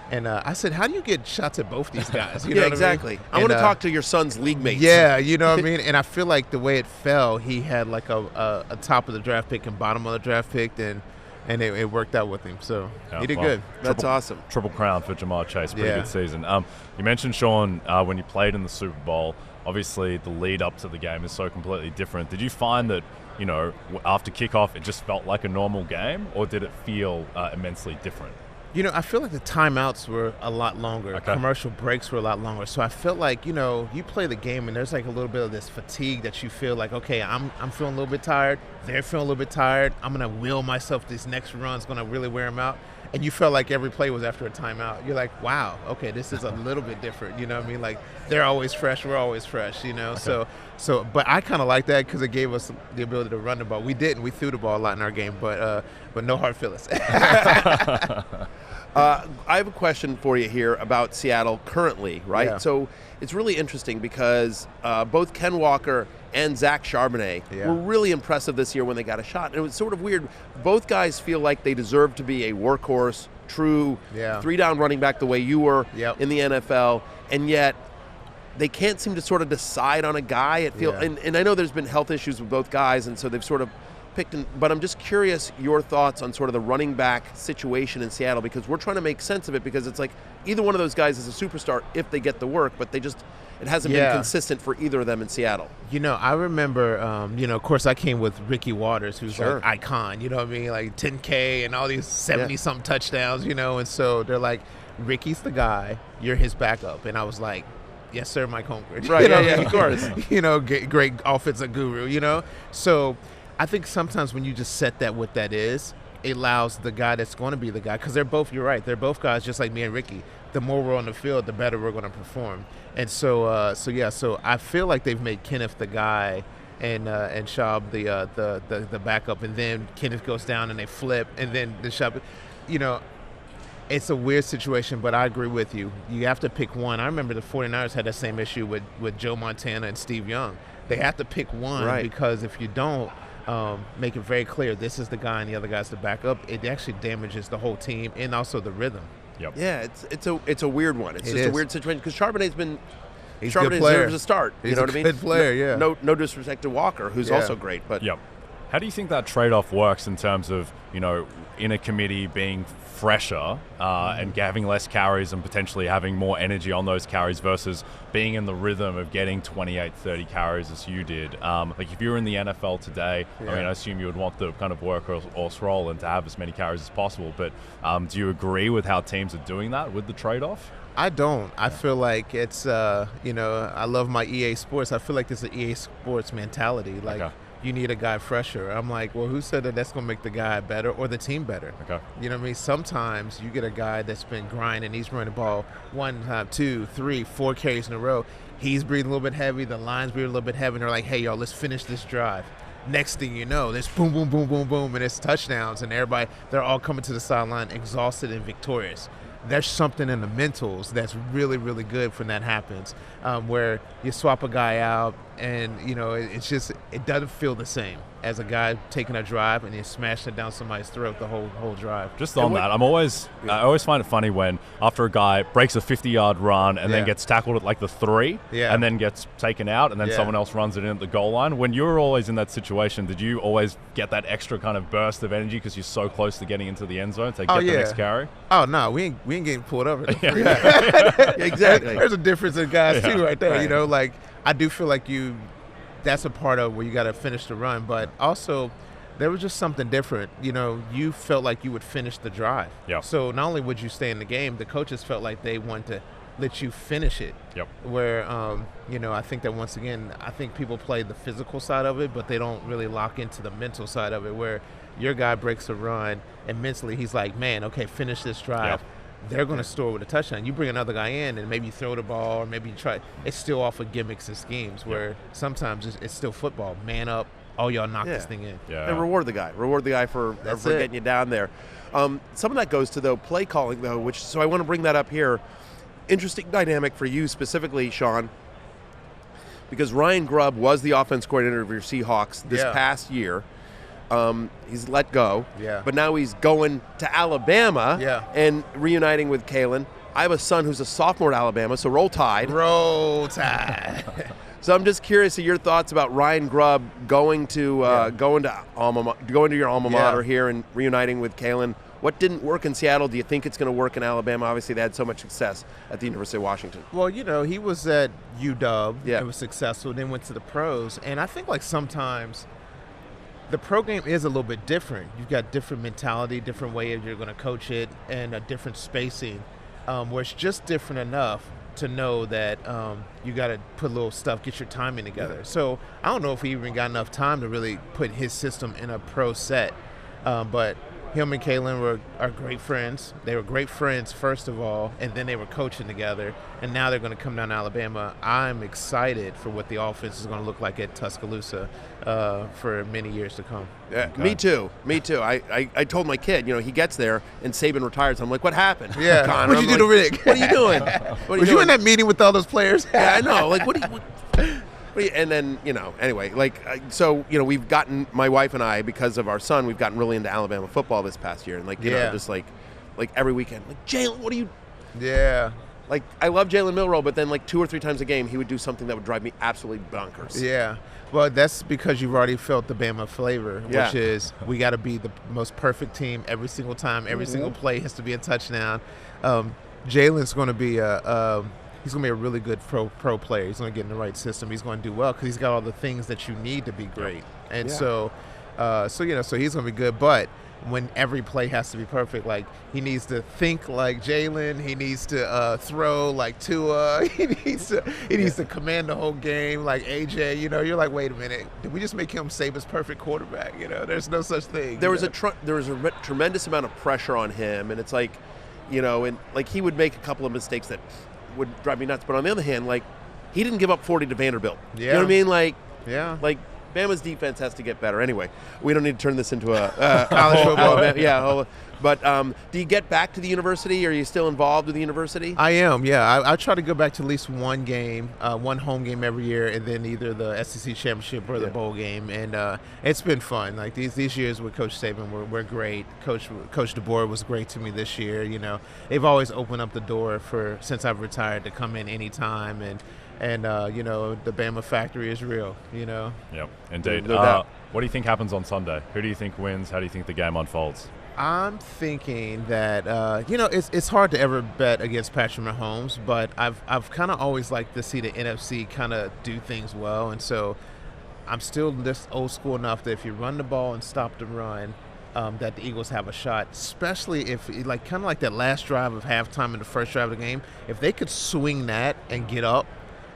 And I said, how do you get shots at both these guys? You know what exactly. I mean? I want to talk to your son's league mates. Yeah, you know what I mean? And I feel like the way it fell, he had like a top of the draft pick and bottom of the draft pick, and it worked out with him. So he did good. That's awesome. Triple crown for Jahmyr Chase. Pretty good season. You mentioned, Shaun, when you played in the Super Bowl, obviously the lead up to the game is so completely different. Did you find that, after kickoff, it just felt like a normal game, or did it feel immensely different? I feel like the timeouts were a lot longer. Okay. Commercial breaks were a lot longer. So I felt like, you play the game and there's like a little bit of this fatigue that you feel like, okay, I'm feeling a little bit tired. They're feeling a little bit tired. I'm going to will myself. This next run is going to really wear them out. And you felt like every play was after a timeout. You're like, wow, okay, this is a little bit different. You know what I mean? Like, they're always fresh. We're always fresh, Okay. So, but I kind of like that because it gave us the ability to run the ball. We didn't. We threw the ball a lot in our game, but no hard feelings. I have a question for you here about Seattle currently, right? Yeah. So it's really interesting because both Ken Walker and Zach Charbonnet were really impressive this year when they got a shot. And it was sort of weird. Both guys feel like they deserve to be a workhorse, true 3-down running back the way you were in the NFL, and yet they can't seem to sort of decide on a guy. And I know there's been health issues with both guys, and so they've sort of but I'm just curious your thoughts on sort of the running back situation in Seattle, because we're trying to make sense of it, because it's like either one of those guys is a superstar if they get the work, but it hasn't been consistent for either of them in Seattle. I remember, of course I came with Ricky Waters, who's like icon, you know what I mean? Like 10K and all these 70-something touchdowns, and so they're like, Ricky's the guy, you're his backup. And I was like, yes, sir, Mike Holmgren. Right, of course. Great offensive guru, So I think sometimes when you just set that what that is, it allows the guy that's going to be the guy, because you're right, they're both guys just like me and Ricky. The more we're on the field, the better we're going to perform. And so I feel like they've made Kenneth the guy and Schaub the backup, and then Kenneth goes down and they flip, and then the Schaub, it's a weird situation, but I agree with you. You have to pick one. I remember the 49ers had that same issue with Joe Montana and Steve Young. They have to pick one, because if you don't, make it very clear this is the guy and the other guy's the backup, it actually damages the whole team and also the rhythm. Yep. Yeah, it's a weird one. It's just a weird situation, because Charbonnet's a good player. Deserves a start. He's what I mean? Good player, No disrespect to Walker, who's also great, but How do you think that trade-off works in terms of, in a committee being fresher and having less carries and potentially having more energy on those carries versus being in the rhythm of getting 28, 30 carries as you did? Like if you were in the NFL today, I assume you would want the kind of workhorse role and to have as many carries as possible. But do you agree with how teams are doing that with the trade-off? I don't. I feel like it's, I love my EA Sports. I feel like it's an EA Sports mentality. Like, you need a guy fresher. I'm like, well, who said that that's going to make the guy better or the team better? Okay. You know what I mean? Sometimes you get a guy that's been grinding. He's running the ball 1 time, 2, 3, 4 carries in a row. He's breathing a little bit heavy. The line's breathing a little bit heavy. And they're like, hey, y'all, let's finish this drive. Next thing you know, there's boom, boom, boom, boom, boom, and it's touchdowns. And everybody, they're all coming to the sideline exhausted and victorious. There's something in the mentals that's really, really good when that happens, where you swap a guy out and, it's just, it doesn't feel the same as a guy taking a drive and you're smashing it down somebody's throat the whole drive. Just on that, I always find it funny when after a guy breaks a 50-yard run and then gets tackled at like the 3 and then gets taken out and then someone else runs it in at the goal line. When you're always in that situation, did you always get that extra kind of burst of energy because you're so close to getting into the end zone to get the next carry? Oh, no, we ain't getting pulled over. Exactly. There's a difference in guys too right there. Right. I do feel like that's a part of where you got to finish the run, but also there was just something different. You felt like you would finish the drive. Yeah. So not only would you stay in the game, the coaches felt like they wanted to let you finish it. Yep. Where, I think that once again, people play the physical side of it, but they don't really lock into the mental side of it, where your guy breaks a run and mentally he's like, man, okay, finish this drive. Yep. They're going to store with a touchdown. You bring another guy in and maybe you throw the ball or maybe you try. It's still off of gimmicks and schemes where sometimes it's still football. Man up. Oh, y'all knock this thing in. Yeah. And reward the guy. Reward the guy for getting you down there. Some of that goes to, play calling, though, so I want to bring that up here. Interesting dynamic for you specifically, Shaun, because Ryan Grubb was the offense coordinator of your Seahawks this past year. He's let go, but now he's going to Alabama and reuniting with Kalen. I have a son who's a sophomore at Alabama, so roll tide. Roll tide. So I'm just curious of your thoughts about Ryan Grubb going to your alma mater here and reuniting with Kalen. What didn't work in Seattle? Do you think it's going to work in Alabama? Obviously, they had so much success at the University of Washington. Well, he was at UW. It was successful, then went to the pros, and I think sometimes the program is a little bit different. You've got different mentality, different way you're going to coach it, and a different spacing, where it's just different enough to know that you got to put a little stuff, get your timing together. So I don't know if he even got enough time to really put his system in a pro set, but him and Kalen are great friends. They were great friends, first of all, and then they were coaching together, and now they're going to come down to Alabama. I'm excited for what the offense is going to look like at Tuscaloosa for many years to come. Yeah, me too. I told my kid, he gets there, and Saban retires. I'm like, what happened? Yeah, Connor? What'd you do to Rick? What are you doing? Was you in that meeting with all those players? Yeah, I know. Like, and then, anyway, we've gotten, my wife and I, because of our son, we've gotten really into Alabama football this past year. And, just like every weekend, Jalen, what are you? Yeah. I love Jalen Milroe, but then 2 or 3 times a game, he would do something that would drive me absolutely bonkers. Yeah. Well, that's because you've already felt the Bama flavor, which is we got to be the most perfect team every single time. Every single play has to be a touchdown. Jalen's going to be he's going to be a really good pro player. He's going to get in the right system. He's going to do well because he's got all the things that you need to be great. And so he's going to be good. But when every play has to be perfect, he needs to think like Jalen. He needs to throw like Tua. He needs to command the whole game like AJ. You're like, wait a minute, did we just make him Saban's perfect quarterback? There's no such thing. There was a tremendous amount of pressure on him, and it's and he would make a couple of mistakes that would drive me nuts. But on the other hand, he didn't give up 40 to Vanderbilt. Yeah. You know what I mean? Bama's defense has to get better. Anyway, we don't need to turn this into a college football. But do you get back to the university? Are you still involved with the university? I am, yeah. I try to go back to at least one game, one home game every year, and then either the SEC championship or the bowl game. And it's been fun. Like these years with Coach Saban were great. Coach DeBoer was great to me this year. You know, they've always opened up the door since I've retired to come in anytime, and you know, the Bama factory is real. You know. Yep, indeed. What do you think happens on Sunday? Who do you think wins? How do you think the game unfolds? I'm thinking that you know, it's hard to ever bet against Patrick Mahomes, but I've kind of always liked to see the NFC kind of do things well, and so I'm still this old school enough that if you run the ball and stop the run, that the Eagles have a shot, especially if like kind of like that last drive of halftime in the first drive of the game, if they could swing that and get up.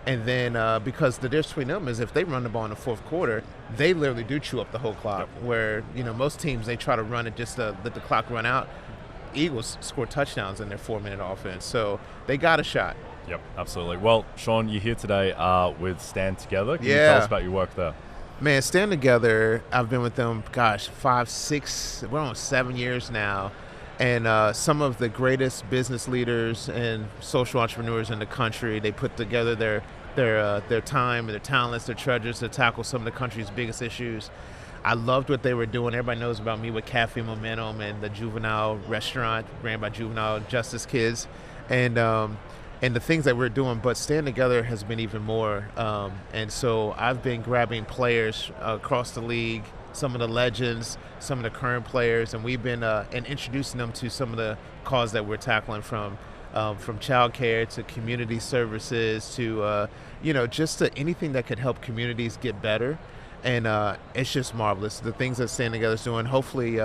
And then because the difference between them is if they run the ball in the fourth quarter, they literally do chew up the whole clock. Where, you know, most teams, they try to run it just to let the clock run out. Eagles score touchdowns in their 4-minute offense. So they got a shot. Yep, absolutely. Well, Shaun, you're here today with Stand Together. Can you tell us about your work there? Man, Stand Together, I've been with them, 5, 6, we're on 7 years now. And some of the greatest business leaders and social entrepreneurs in the country, they put together their time, their talents, their treasures to tackle some of the country's biggest issues. I loved what they were doing. Everybody knows about me with Cafe Momentum and the juvenile restaurant ran by juvenile justice kids, and the things that we're doing. But Stand Together has been even more. And so I've been grabbing players across the league, some of the legends, some of the current players, and we've been and introducing them to some of the causes that we're tackling, from child care to community services to you know, just to anything that could help communities get better. And it's just marvelous, the things that Stand Together is doing. Hopefully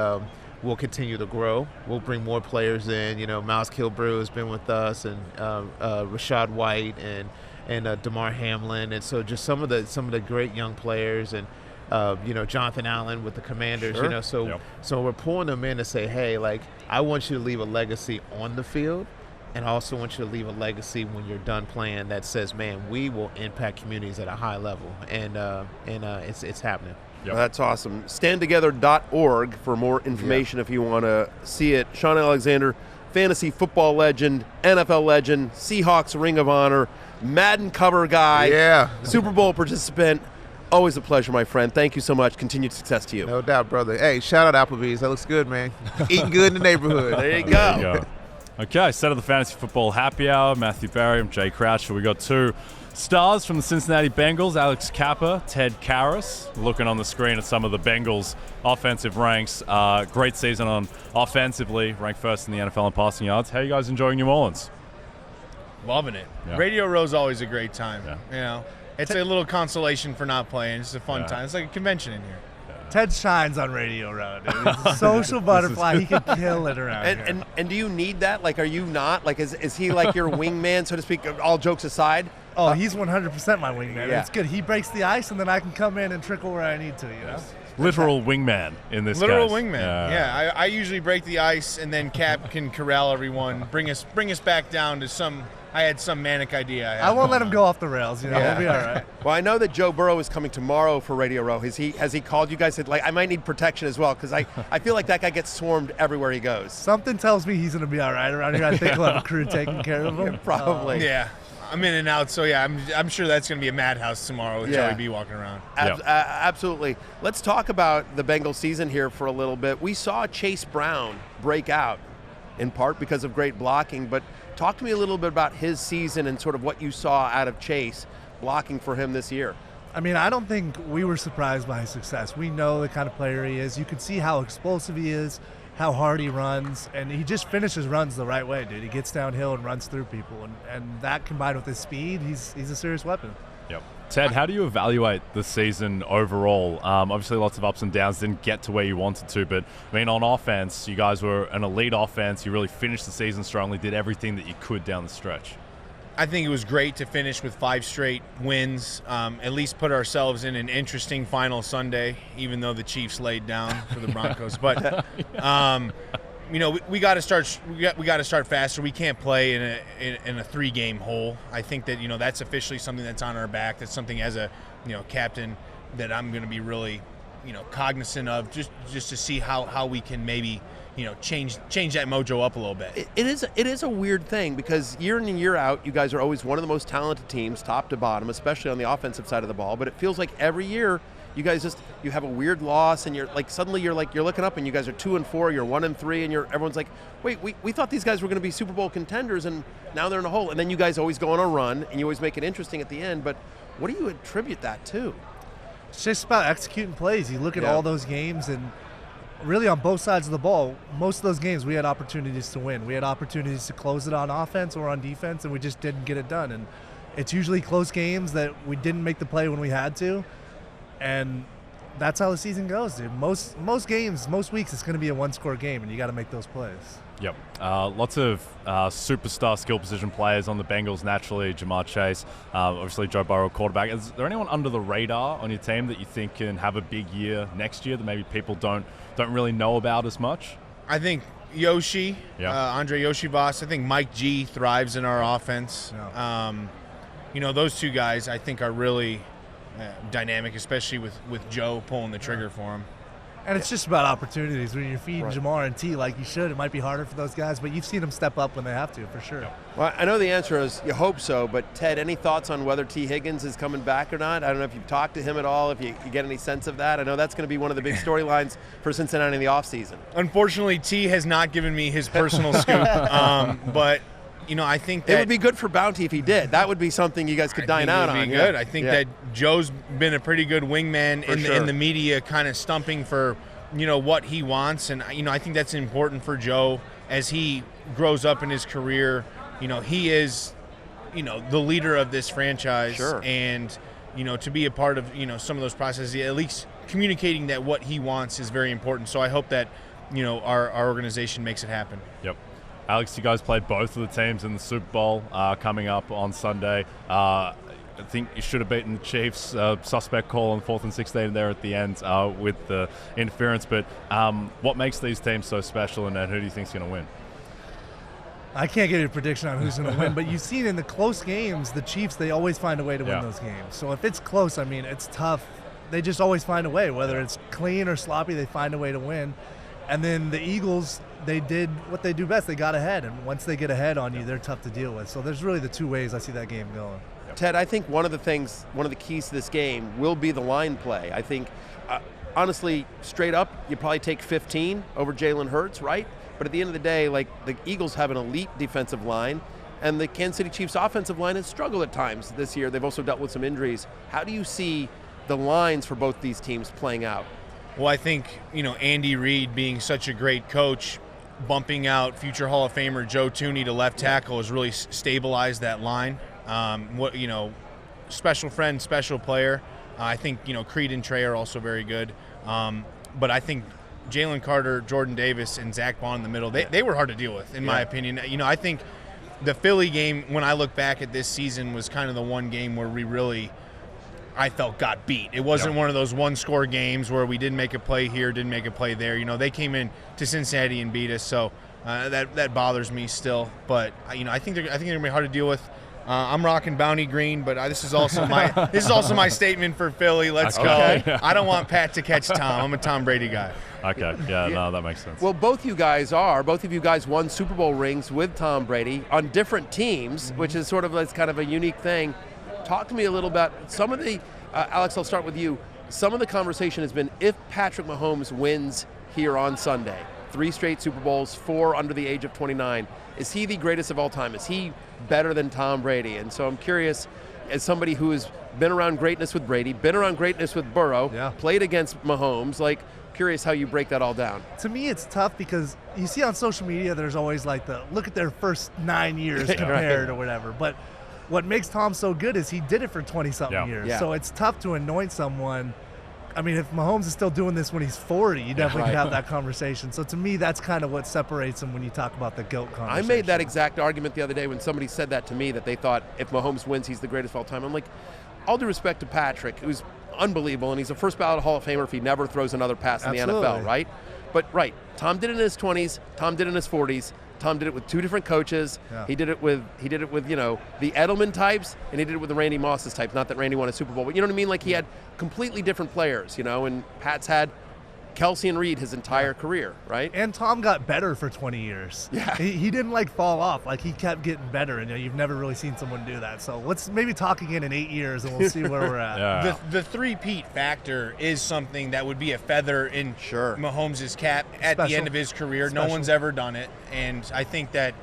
we'll continue to grow. We'll bring more players in. You know, Miles Kilbrew has been with us, and Rashad White and Damar Hamlin, and so just some of the great young players, and you know, Jonathan Allen with the Commanders. You know, so we're pulling them in to say, hey, like, I want you to leave a legacy on the field, and I also want you to leave a legacy when you're done playing that says, man, we will impact communities at a high level, and it's happening. Well, that's awesome. Standtogether.org for more information if you want to see it. Shaun Alexander, fantasy football legend, NFL legend, Seahawks Ring of Honor, Madden cover guy, Super Bowl participant. Always a pleasure, my friend. Thank you so much. Continued success to you. No doubt, brother. Hey, shout out Applebee's. That looks good, man. Eating good in the neighborhood. There you go. There you go. Okay, set of the Fantasy Football Happy Hour. Matthew Barry, I'm Jay Crouch. We got two stars from the Cincinnati Bengals, Alex Cappa, Ted Karras. Looking on the screen at some of the Bengals' offensive ranks. Great season on offensively, ranked first in the NFL in passing yards. How are you guys enjoying New Orleans? Loving it. Yeah. Radio Row's always a great time. Yeah. You know, it's a little consolation for not playing. It's a fun time. It's like a convention in here. Ted shines on Radio Row, dude. He's a social butterfly. He can kill it around here. And do you need that? Like, are you not? Like, is he like your wingman, so to speak, all jokes aside? Oh, he's 100% my wingman. Yeah. It's good. He breaks the ice, and then I can come in and trickle where I need to, you know? Literal wingman in this case. Literal wingman. Yeah, I usually break the ice, and then Cap can corral everyone, bring us back down to some – I had some manic idea. I won't let him go off the rails. You know, we'll be all right. Well, I know that Joe Burrow is coming tomorrow for Radio Row. Has he called you guys? Said, like, I might need protection as well, because I feel like that guy gets swarmed everywhere he goes. Something tells me he's going to be all right around here. I think he'll have a crew taking care of him. Yeah, probably. Yeah. I'm in and out, so yeah, I'm sure that's going to be a madhouse tomorrow with Joey B walking around. Absolutely. Let's talk about the Bengals season here for a little bit. We saw Chase Brown break out, in part because of great blocking, but talk to me a little bit about his season and sort of what you saw out of Chase blocking for him this year. I mean, I don't think we were surprised by his success. We know the kind of player he is. You can see how explosive he is, how hard he runs, and he just finishes runs the right way, dude. He gets downhill and runs through people, and that combined with his speed, he's a serious weapon. Yep. Ted, how do you evaluate the season overall? Obviously, lots of ups and downs, didn't get to where you wanted to, but I mean, on offense, you guys were an elite offense. You really finished the season strongly, did everything that you could down the stretch. I think it was great to finish with 5 straight wins, at least put ourselves in an interesting final Sunday, even though the Chiefs laid down for the Broncos. But you know, we got to start. We got to start faster. We can't play in a 3-game hole. I think that, you know, that's officially something that's on our back. That's something as a, you know, captain that I'm going to be really cognizant of just to see how we can maybe change that mojo up a little bit. It is a weird thing because year in and year out, you guys are always one of the most talented teams, top to bottom, especially on the offensive side of the ball. But it feels like every year you guys you have a weird loss, and you're like suddenly you're looking up and you guys are 2-4, you're 1-3, and everyone's like, wait, we thought these guys were going to be Super Bowl contenders, and now they're in a hole. And then you guys always go on a run, and you always make it interesting at the end. But what do you attribute that to? It's just about executing plays. You look at all those games, and really on both sides of the ball, most of those games we had opportunities to win. We had opportunities to close it on offense or on defense, and we just didn't get it done. And it's usually close games that we didn't make the play when we had to, and that's how the season goes, dude. Most games, most weeks, it's going to be a one-score game, and you got to make those plays. Yep. Lots of superstar skill position players on the Bengals naturally. Ja'Marr Chase, obviously Joe Burrow, quarterback. Is there anyone under the radar on your team that you think can have a big year next year that maybe people don't really know about as much? I think Yoshi, Andre Yoshivas. I think Mike G thrives in our offense. Yeah. Those two guys I think are really dynamic, especially with Joe pulling the trigger for him. And it's just about opportunities. When you're feeding Ja'Marr and T like you should, it might be harder for those guys, but you've seen them step up when they have to, for sure. Well, I know the answer is you hope so, but Ted, any thoughts on whether T. Higgins is coming back or not? I don't know if you've talked to him at all, if you get any sense of that. I know that's going to be one of the big storylines for Cincinnati in the offseason. Unfortunately, T has not given me his personal scoop, but I think that it would be good for Bounty if he did. That would be something you guys could dine out on. It would be good. I think that Joe's been a pretty good wingman in the media, kind of stumping for what he wants, and I think that's important for Joe as he grows up in his career. He is the leader of this franchise, and to be a part of some of those processes, at least communicating that what he wants is very important. So I hope that our organization makes it happen. Yep. Alex, you guys played both of the teams in the Super Bowl coming up on Sunday. I think you should have beaten the Chiefs. Suspect call on 4th and 16 there at the end with the interference. But what makes these teams so special, and who do you think is going to win? I can't give you a prediction on who's going to win, but you've seen in the close games, the Chiefs, they always find a way to win those games. So if it's close, it's tough. They just always find a way. Whether it's clean or sloppy, they find a way to win. And then the Eagles, they did what they do best. They got ahead, and once they get ahead on you, they're tough to deal with. So there's really the two ways I see that game going. Ted, I think one of the keys to this game will be the line play. I think, honestly, straight up, you probably take 15 over Jalen Hurts, right? But at the end of the day, the Eagles have an elite defensive line, and the Kansas City Chiefs offensive line has struggled at times this year. They've also dealt with some injuries. How do you see the lines for both these teams playing out? Well, I think, Andy Reid being such a great coach, bumping out future Hall of Famer Joe Thuney to left tackle has really stabilized that line. Special friend, special player. I think, Creed and Trey are also very good. But I think Jalen Carter, Jordan Davis, and Zach Bond in the middle, they were hard to deal with, in my opinion. I think the Philly game, when I look back at this season, was kind of the one game where we really, I felt, got beat. It wasn't one of those one-score games where we didn't make a play here, didn't make a play there. They came in to Cincinnati and beat us, so that bothers me still. But I think they're gonna be hard to deal with. I'm rocking Bounty Green, but this is also my statement for Philly. Let's go. I don't want Pat to catch Tom. I'm a Tom Brady guy. Okay, no, that makes sense. Well, both of you guys won Super Bowl rings with Tom Brady on different teams, which is it's kind of a unique thing. Talk to me a little about some of the, Alex, I'll start with you. Some of the conversation has been if Patrick Mahomes wins here on Sunday, 3 straight Super Bowls, 4 under the age of 29, is he the greatest of all time? Is he better than Tom Brady? And so I'm curious, as somebody who has been around greatness with Brady, been around greatness with Burrow, played against Mahomes, curious how you break that all down. To me, it's tough because you see on social media, there's always look at their first 9 years compared or whatever. But what makes Tom so good is he did it for 20-something years. Yeah. So it's tough to anoint someone. If Mahomes is still doing this when he's 40, you definitely could have that conversation. So to me, that's kind of what separates him when you talk about the GOAT conversation. I made that exact argument the other day when somebody said that to me, that they thought if Mahomes wins, he's the greatest of all time. I'm like, all due respect to Patrick, who's unbelievable, and he's a first ballot Hall of Famer if he never throws another pass in the NFL, right? But Tom did it in his 20s, Tom did it in his 40s. Tom did it with two different coaches. Yeah. He did it with the Edelman types, and he did it with the Randy Moss's types. Not that Randy won a Super Bowl, but you know what I mean? Like he had completely different players, and Pat's had Kelsey and Reed his entire career, right? And Tom got better for 20 years. Yeah. He didn't fall off. He kept getting better, and you've never really seen someone do that. So let's maybe talk again in 8 years, and we'll see where we're at. Yeah. The three-peat factor is something that would be a feather in Mahomes' cap at the end of his career. No one's ever done it, and I think that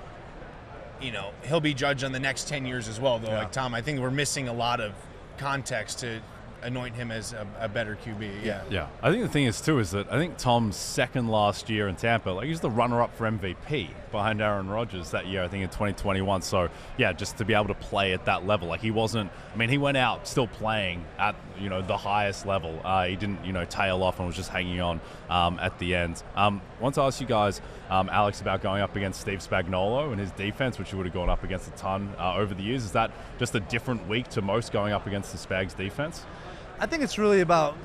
he'll be judged on the next 10 years as well, though. Yeah. Like Tom, I think we're missing a lot of context to anoint him as a better QB. Yeah. I think the thing is, too, is that I think Tom's second last year in Tampa, he was the runner-up for MVP behind Aaron Rodgers that year, I think in 2021. So, just to be able to play at that level. He wasn't, he went out still playing at, the highest level. He didn't, tail off and was just hanging on at the end. I want to ask you guys, Alex, about going up against Steve Spagnuolo and his defense, which you would have gone up against a ton over the years. Is that just a different week to most going up against the Spags defense? I think it's really about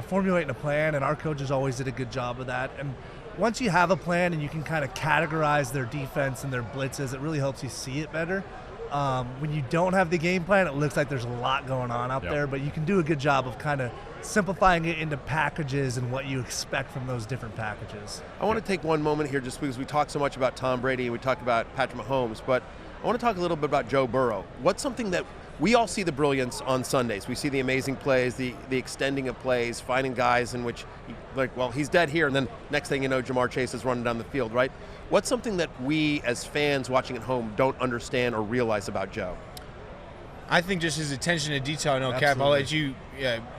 formulating a plan, and our coaches always did a good job of that. And once you have a plan and you can kind of categorize their defense and their blitzes, it really helps you see it better. When you don't have the game plan, it looks like there's a lot going on out there, but you can do a good job of kind of simplifying it into packages and what you expect from those different packages. I want to take one moment here just because we talk so much about Tom Brady and we talk about Patrick Mahomes, but I want to talk a little bit about Joe Burrow. What's something that we all see the brilliance on Sundays. We see the amazing plays, the extending of plays, finding guys in which, he's dead here, and then next thing you know, Jamar Chase is running down the field, right? What's something that we as fans watching at home don't understand or realize about Joe? I think just his attention to detail. I know, Cap, I'll let you,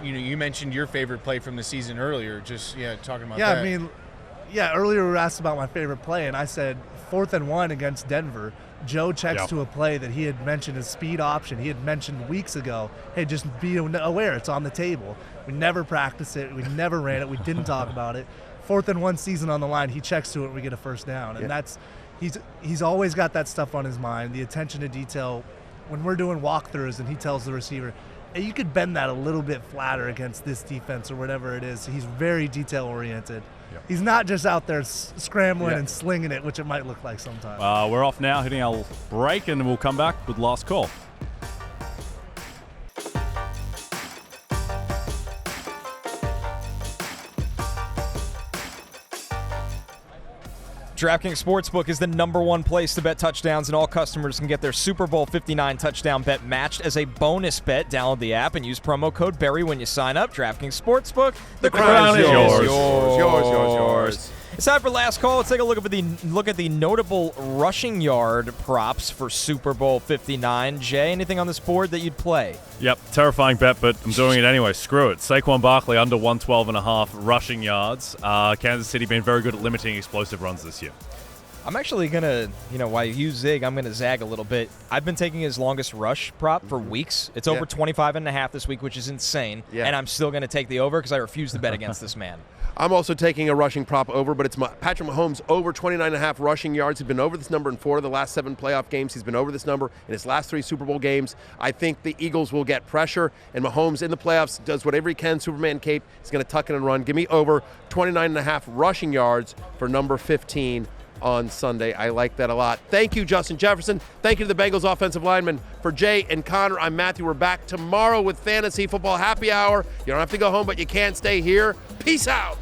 you mentioned your favorite play from the season earlier, talking about that. Earlier we were asked about my favorite play, and I said 4th and 1 against Denver. Joe checks to a play that he had mentioned as speed option. He had mentioned weeks ago, hey, just be aware, it's on the table. We never practiced it. We never ran it. We didn't talk about it. 4th and 1 season on the line, he checks to it and we get a first down. And he's always got that stuff on his mind, the attention to detail. When we're doing walkthroughs and he tells the receiver, hey, you could bend that a little bit flatter against this defense or whatever it is. He's very detail-oriented. Yep. He's not just out there scrambling and slinging it, which it might look like sometimes. We're off now, hitting our break, and we'll come back with last call. DraftKings Sportsbook is the #1 place to bet touchdowns, and all customers can get their Super Bowl 59 touchdown bet matched as a bonus bet. Download the app and use promo code Barry when you sign up. DraftKings Sportsbook, the crown is yours. It's time for last call. Let's take a look at the notable rushing yard props for Super Bowl 59. Jay, anything on this board that you'd play? Yep, terrifying bet, but I'm doing it anyway. Screw it. Saquon Barkley under 112.5 rushing yards. Kansas City been very good at limiting explosive runs this year. I'm actually going to, while you zig, I'm going to zag a little bit. I've been taking his longest rush prop for weeks. It's over 25.5 this week, which is insane. Yeah. And I'm still going to take the over because I refuse to bet against this man. I'm also taking a rushing prop over, but it's Patrick Mahomes over 29.5 rushing yards. He's been over this number in 4 of the last 7 playoff games. He's been over this number in his last 3 Super Bowl games. I think the Eagles will get pressure, and Mahomes in the playoffs does whatever he can. Superman cape. He's going to tuck it and run. Give me over 29.5 rushing yards for number 15 on Sunday. I like that a lot. Thank you, Justin Jefferson. Thank you to the Bengals offensive linemen. For Jay and Connor, I'm Matthew. We're back tomorrow with Fantasy Football Happy Hour. You don't have to go home, but you can't stay here. Peace out.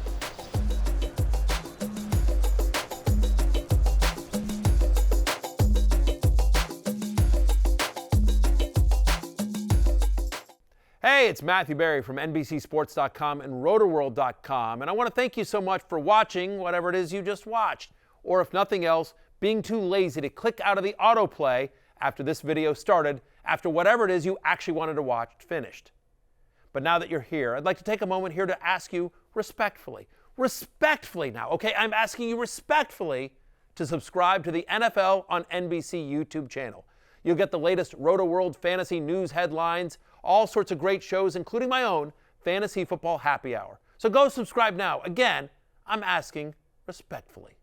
Hey, it's Matthew Berry from NBCSports.com and RotorWorld.com, and I want to thank you so much for watching whatever it is you just watched, or if nothing else, being too lazy to click out of the autoplay after this video started, after whatever it is you actually wanted to watch finished. But now that you're here, I'd like to take a moment here to ask you respectfully now, okay? I'm asking you respectfully to subscribe to the NFL on NBC YouTube channel. You'll get the latest Roto-World fantasy news headlines, all sorts of great shows, including my own Fantasy Football Happy Hour. So go subscribe now. Again, I'm asking respectfully.